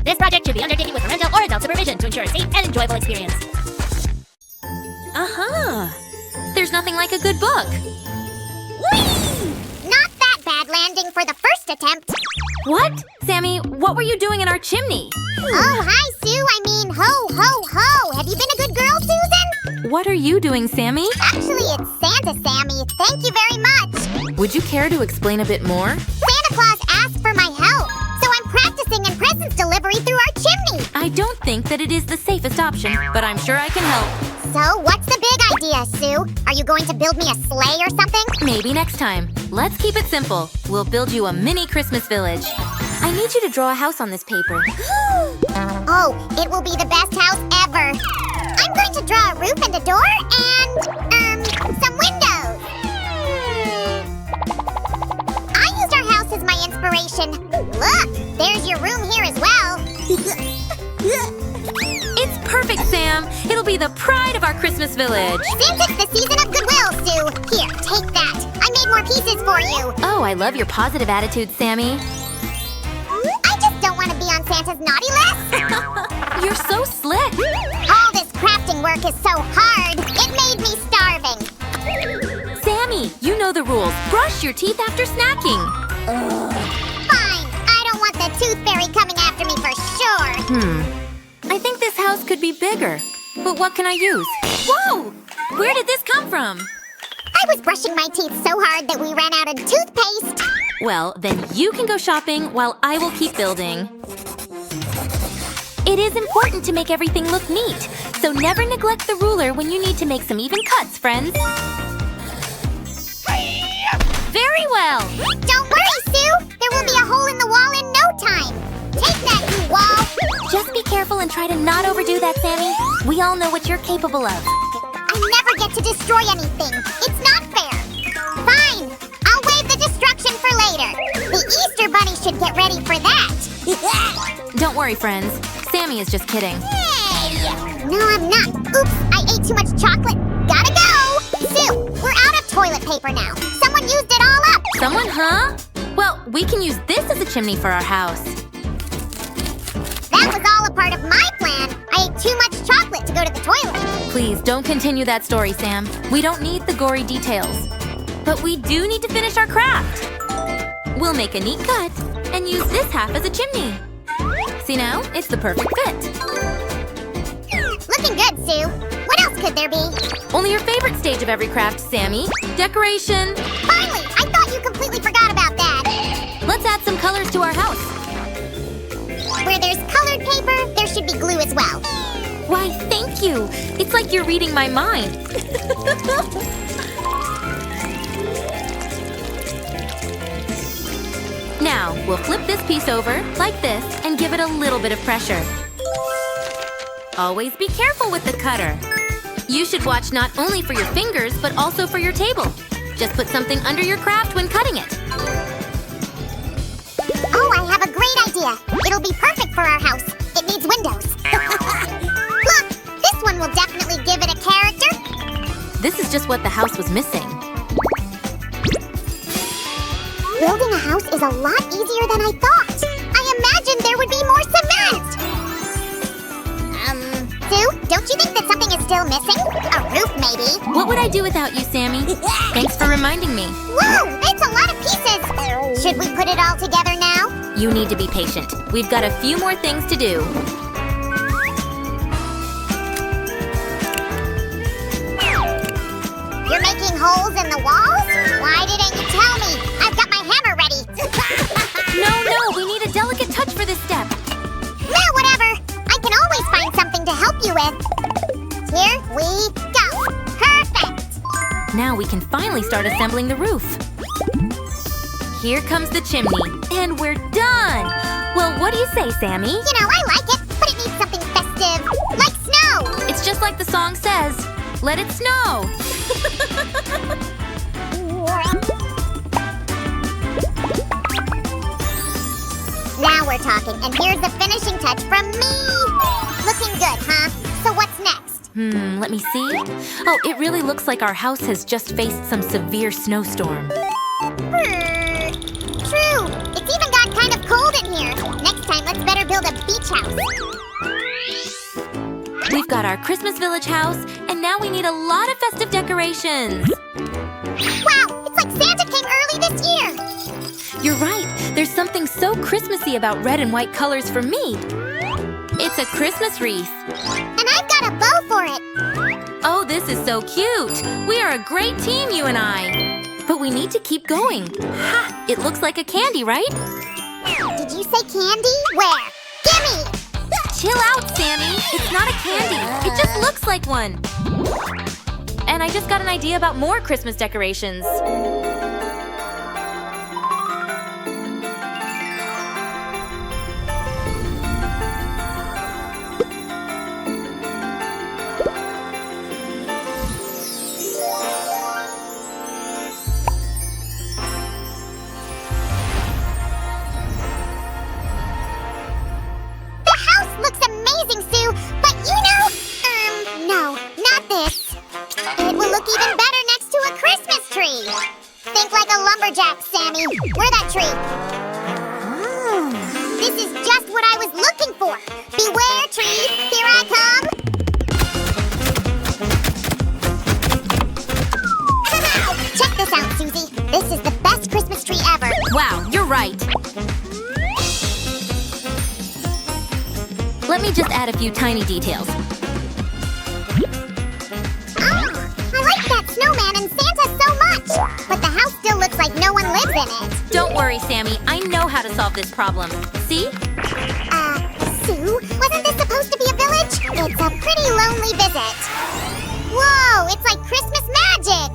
This project should be undertaken with parental or adult supervision to ensure a safe and enjoyable experience. There's nothing like a good book. Whee! Not that bad landing for the first attempt. What? Sammy, what were you doing in our chimney? Oh, hi, Sue. I mean, ho, ho, ho. Have you been a good girl, Susan? What are you doing, Sammy? Actually, it's Santa, Sammy. Thank you very much. Would you care to explain a bit more? Santa Claus asked for my help, so I'm practicing in presents delivery through our chimney. I don't think that it is the safest option, but I'm sure I can help. So, what's the big idea, Sue? Are you going to build me a sleigh or something? Maybe next time. Let's keep it simple. We'll build you a mini Christmas village. I need you to draw a house on this paper. Oh, it will be the best house ever. I'm going to draw a roof and a door and, some windows. I used our house as my inspiration. Look, there's your room here as well. It's perfect, Sam. It'll be the pride of our Christmas village. Since it's the season of goodwill, Sue, here, take that. I made more pieces for you. Oh, I love your positive attitude, Sammy. I just don't want to be on Santa's naughty list. You're so slick. All this crafting work is so hard. It made me starving. Sammy, you know the rules. Brush your teeth after snacking. Fine. I don't want the tooth fairy coming after me for sure. I think this house could be bigger. But what can I use? Whoa! Where did this come from? I was brushing my teeth so hard that we ran out of toothpaste. Well, then you can go shopping while I will keep building. It is important to make everything look neat, so never neglect the ruler when you need to make some even cuts, friends. Very well! Don't worry, Sue! There will be a hole in the wall in no time! Take that, you wall! Just be careful and try to not overdo that, Sammy. We all know what you're capable of. I never get to destroy anything. It's not fair. Fine. I'll waive the destruction for later. The Easter Bunny should get ready for that. Don't worry, friends. Sammy is just kidding. Hey! No, I'm not. Oops, I ate too much chocolate. Gotta go! Sue, we're out of toilet paper now. Someone used it all up. Someone, huh? Well, we can use this as a chimney for our house. That was all a part of my plan. I ate too much chocolate to go to the toilet. Please don't continue that story, Sam. We don't need the gory details. But we do need to finish our craft. We'll make a neat cut and use this half as a chimney. See now? It's the perfect fit. Looking good, Sue. What else could there be? Only your favorite stage of every craft, Sammy. Decoration. Finally! I thought you completely forgot about that. Let's add some colors to our house. Where there's colored paper, there should be glue as well. Why, thank you. It's like you're reading my mind. Now, we'll flip this piece over, like this, and give it a little bit of pressure. Always be careful with the cutter. You should watch not only for your fingers, but also for your table. Just put something under your craft when cutting it. Oh, I have a great idea. It'll be perfect for our house. It needs windows. Look, this one will definitely give it a character. This is just what the house was missing. Building a house is a lot easier than I thought. I imagined there would be more cement. Sue, don't you think that something is still missing? A roof, maybe. What would I do without you, Sammy? Thanks for reminding me. Whoa, it's a lot of pieces. Should we put it all together now? You need to be patient. We've got a few more things to do. You're making holes in the walls? Why didn't you tell me? I've got my hammer ready. No, we need a delicate touch for this step. No, whatever. I can always find something to help you with. Here we go. Perfect. Now we can finally start assembling the roof. Here comes the chimney, and we're done! Well, what do you say, Sammy? You know, I like it, but it needs something festive. Like snow. It's just like the song says, let it snow! Now we're talking, and here's the finishing touch from me. Looking good, huh? So what's next? Let me see. Oh, it really looks like our house has just faced some severe snowstorm. True. It's even got kind of cold in here. Next time, let's better build a beach house. We've got our Christmas village house, and now we need a lot of festive decorations. Wow, it's like Santa came early this year. You're right. There's something so Christmassy about red and white colors for me. It's a Christmas wreath. And I've got a bow for it. Oh, this is so cute. We are a great team, you and I. But we need to keep going. Ha! It looks like a candy, right? Did you say candy? Where? Gimme! Chill out, Sammy. It's not a candy. It just looks like one. And I just got an idea about more Christmas decorations. Think like a lumberjack, Sammy. We're that tree. This is just what I was looking for. Beware, tree. Here I come. Check this out, Susie. This is the best Christmas tree ever. Wow, you're right. Let me just add a few tiny details. I like that snowman and Santa so much. But the house still looks like no one lives in it. Don't worry, Sammy. I know how to solve this problem. See? Sue, wasn't this supposed to be a village? It's a pretty lonely visit. Whoa, it's like Christmas magic.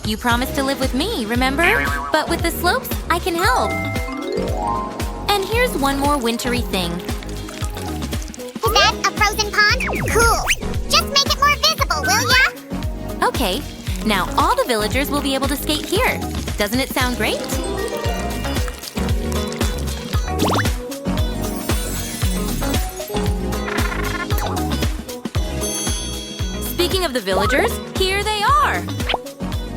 You promised to live with me, remember? But with the slopes, I can help. And here's one more wintry thing. Is that a frozen pond? Cool. Just make it more visible, will ya? Okay. Now all the villagers will be able to skate here. Doesn't it sound great? Speaking of the villagers, here they are.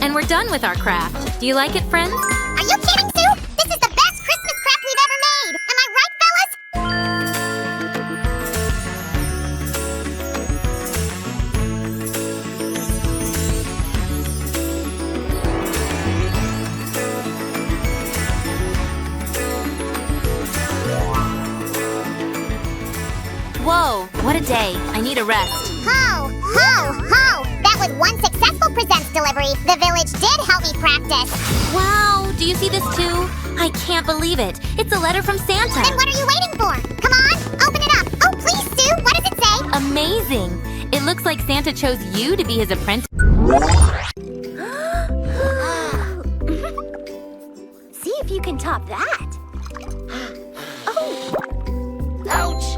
And we're done with our craft. Do you like it, friends? Are you kidding, Sue? This is the best Christmas craft we've ever made. Am I right, fellas? Whoa, what a day. I need a rest. Ho, ho, ho! That was one successful Presents delivery. The village did help me practice. Wow, do you see this too? I can't believe it. It's a letter from Santa. Then what are you waiting for? Come on, open it up. Oh, please, Sue, what does it say? Amazing. It looks like Santa chose you to be his apprentice. See if you can top that. Oh! Ouch!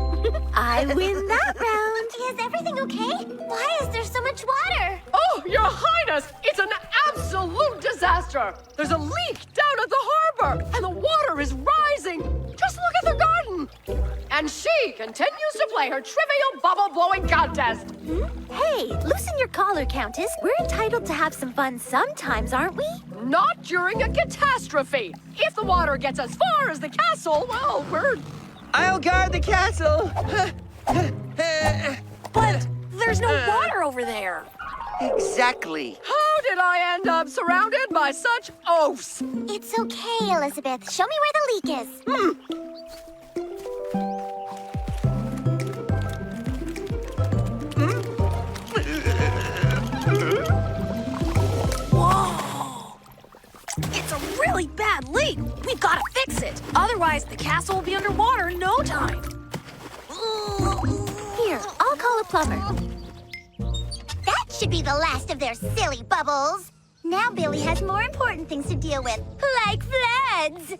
I win that round. Is everything okay? Why is there so much water? Oh, Your Highness! It's an absolute disaster! There's a leak down at the harbor, and the water is rising! Just look at the garden! And she continues to play her trivial bubble-blowing contest! Hey, loosen your collar, Countess. We're entitled to have some fun sometimes, aren't we? Not during a catastrophe! If the water gets as far as the castle, well, we're... I'll guard the castle! But there's no water over there. Exactly. How did I end up surrounded by such oafs? It's okay, Elizabeth. Show me where the leak is. Whoa! It's a really bad leak. We've got to fix it. Otherwise, the castle will be underwater in no time. Here, I'll call a plumber. That should be the last of their silly bubbles. Now Billy has more important things to deal with, like floods.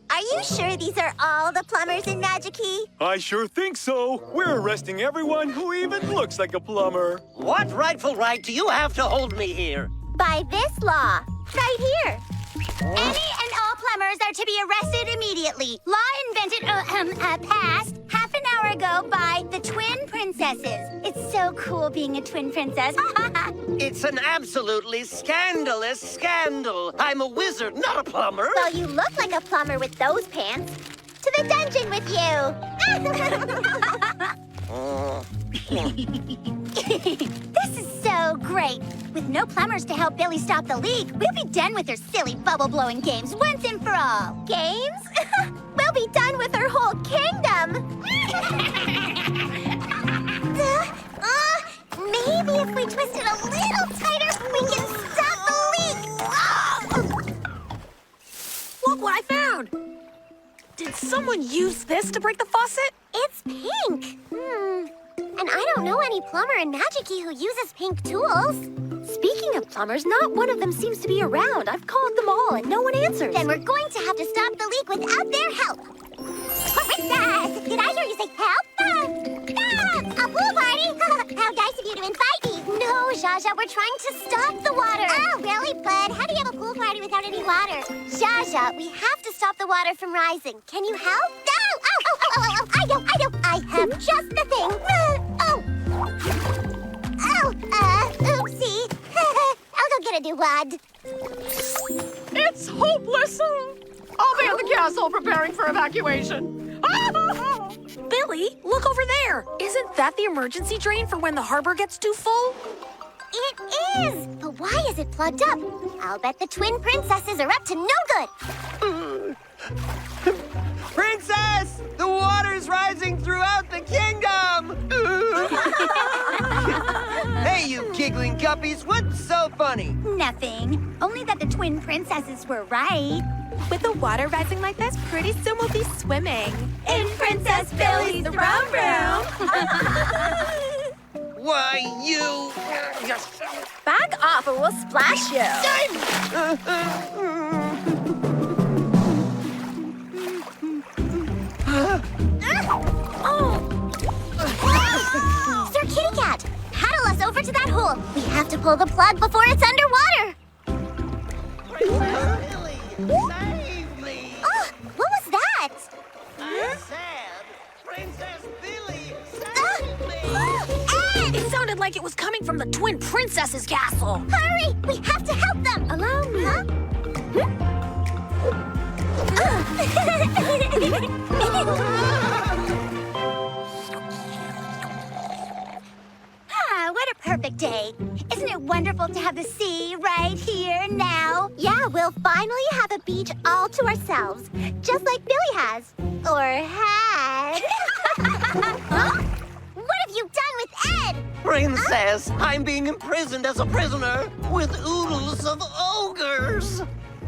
Are you sure these are all the plumbers in Magic-Key? I sure think so. We're arresting everyone who even looks like a plumber. What rightful right do you have to hold me here? By this law, right here. Any and all plumbers are to be arrested immediately. Law invented, passed half an hour ago by the twin princesses. It's so cool being a twin princess. It's an absolutely scandalous scandal. I'm a wizard, not a plumber. Well, you look like a plumber with those pants. To the dungeon with you. This is so great. With no plumbers to help Billy stop the leak, we'll be done with her silly bubble-blowing games once and for all. Games? We'll be done with her whole kingdom. Maybe if we twist it a little tighter, we can stop the leak. Look what I found! Did someone use this to break the faucet? It's pink. And I don't know any plumber in Magic-Key who uses pink tools. Speaking of plumbers, not one of them seems to be around. I've called them all and no one answers. Then we're going to have to stop the leak without their help. Princess, did I hear you say help? A pool party? How nice of you to invite me. No, Zsa Zsa, we're trying to stop the water. Oh, really, bud? How do you have a pool party without any water? Zsa Zsa, we have to stop the water from rising. Can you help? No! I know. I have just the thing. Oopsie. I'll go get a new wand. It's hopeless. I'll be at the castle preparing for evacuation. Billy, look over there! Isn't that the emergency drain for when the harbor gets too full? It is! But why is it plugged up? I'll bet the twin princesses are up to no good. Princess! The water's rising throughout the kingdom! Hey, you giggling guppies, what's so funny? Nothing. Only that the twin princesses were right. With the water rising like this, pretty soon we'll be swimming. In Princess Billy's room. Why, you... Back off or we'll splash you. Sir Kitty Cat, paddle us over to that hole. We have to pull the plug before it's underwater. Princess Billy, save me! Oh, what was that? I said, Princess Billy, save me! Ed! It sounded like it was coming from the twin princess's castle. Hurry! We have to help them! Allow me. What a perfect day. Isn't it wonderful to have the sea right here now? Yeah, we'll finally have a beach all to ourselves, just like Billy has. Or had. What have you done with Ed? Princess, I'm being imprisoned as a prisoner with oodles of ogres.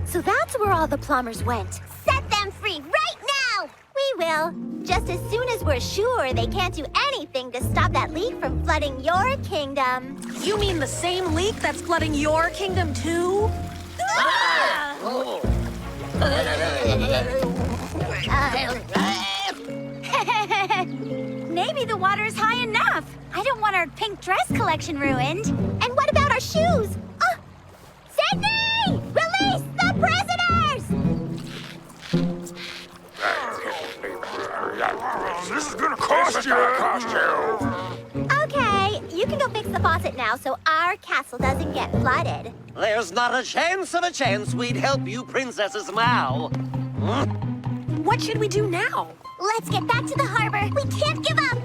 So that's where all the plumbers went. Set them free right now! We will. Just as soon as we're sure they can't do anything to stop that leak from flooding your kingdom. You mean the same leak that's flooding your kingdom too? Maybe the water's high enough. I don't want our pink dress collection ruined. And what about our shoes? Sydney! Release the prisoners! This is gonna cost you. Okay, you can go fix the faucet now so our castle doesn't get flooded. There's not a chance of a chance we'd help you princesses now. What should we do now? Let's get back to the harbor. We can't give up.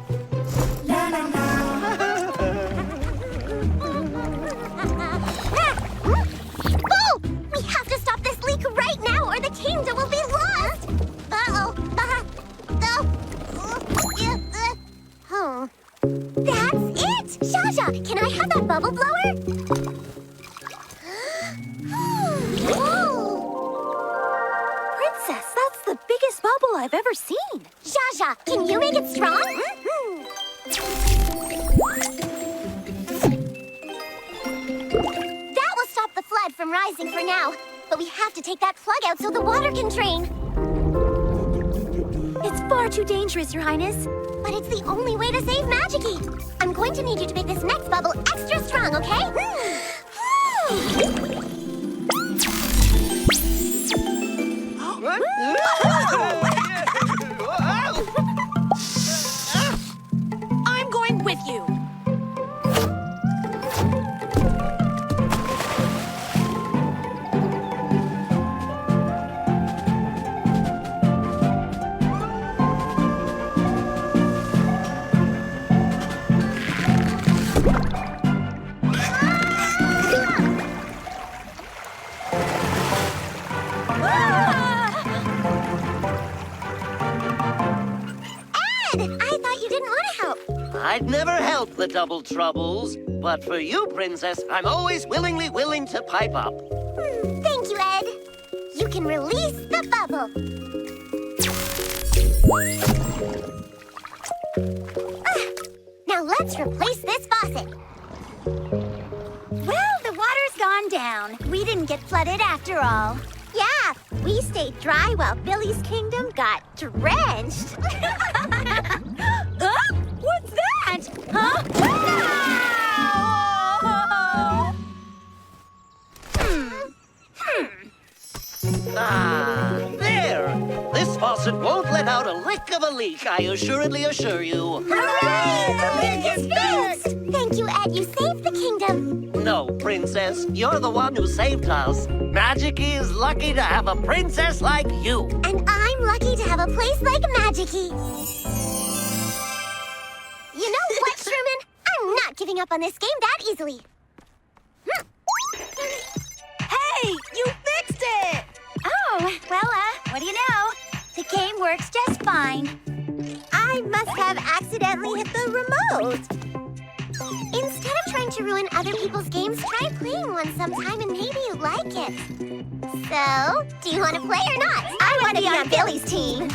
Oh! We have to stop this leak right now or the kingdom will be lost. Oh. That's it! Zsa Zsa, can I have that bubble blower? Princess, that's the biggest bubble I've ever seen. Zsa Zsa, can you make it strong? That will stop the flood from rising for now. But we have to take that plug out so the water can drain. It's far too dangerous, Your Highness. But it's the only way to save Magic-y. I'm going to need you to make this next bubble extra strong, okay? I'm going with you. I'd never help the Double Troubles, but for you, Princess, I'm always willing to pipe up. Thank you, Ed. You can release the bubble. Now let's replace this faucet. Well, the water's gone down. We didn't get flooded after all. Yeah, we stayed dry while Billy's kingdom got drenched. What's that? Huh? Ah, there! This faucet won't let out a lick of a leak, I assuredly assure you. Hooray! The leak is fixed! Thank you, Ed. You saved the kingdom. No, Princess, you're the one who saved us. Magic-y is lucky to have a princess like you. And I'm lucky to have a place like Magic-y. You know what, Sherman? I'm not giving up on this game that easily. Hey, you fixed it! Oh, well, what do you know? The game works just fine. I must have accidentally hit the remote. Instead of trying to ruin other people's games, try playing one sometime and maybe you like it. So, do you want to play or not? I want to be on Billy's team.